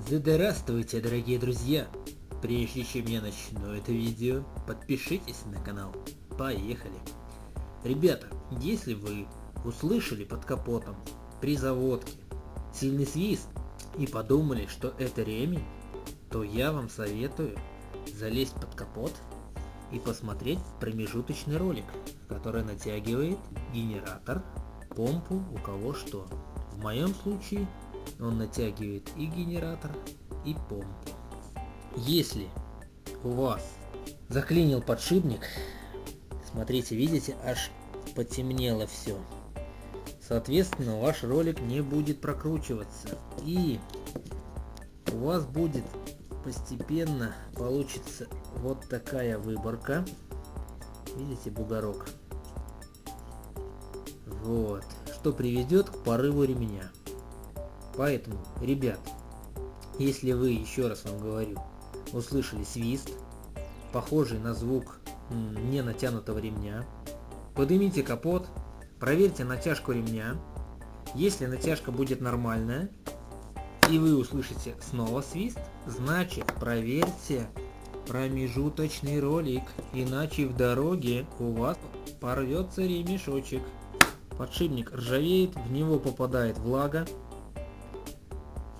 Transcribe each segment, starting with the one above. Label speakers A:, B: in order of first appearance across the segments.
A: Здравствуйте, дорогие друзья! Прежде чем я начну это видео, подпишитесь на канал. Поехали! Ребята, если вы услышали под капотом при заводке сильный свист и подумали, что это ремень, то я вам советую залезть под капот и посмотреть промежуточный ролик, который натягивает генератор, помпу, у кого что. В моем случае он натягивает и генератор, и помпу. Если у вас заклинил подшипник, смотрите, видите, аж потемнело все. Соответственно, ваш ролик не будет прокручиваться, и у вас будет постепенно получится вот такая выборка. Видите, бугорок? Вот, что приведет к порыву ремня. Поэтому, ребят, если вы, еще раз вам говорю, услышали свист, похожий на звук не натянутого ремня, поднимите капот, проверьте натяжку ремня. Если натяжка будет нормальная и вы услышите снова свист, значит проверьте промежуточный ролик, иначе в дороге у вас порвется ремешочек. Подшипник ржавеет, в него попадает влага,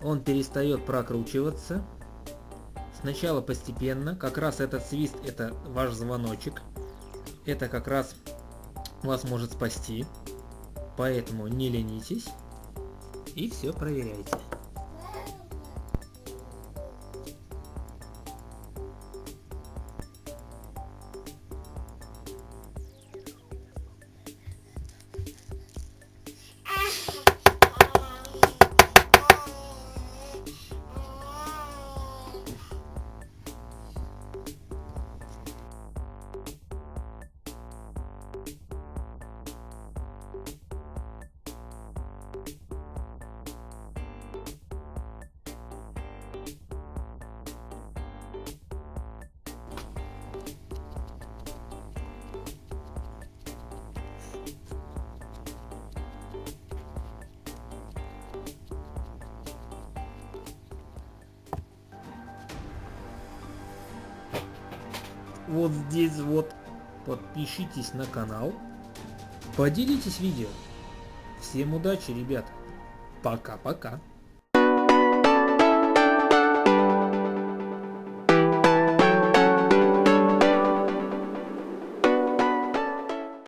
A: он перестает прокручиваться. Сначала постепенно, как раз этот свист, это ваш звоночек, это как раз вас может спасти, поэтому не ленитесь и все проверяйте. Вот здесь вот подпишитесь на канал, поделитесь видео. Всем удачи, ребята. Пока-пока.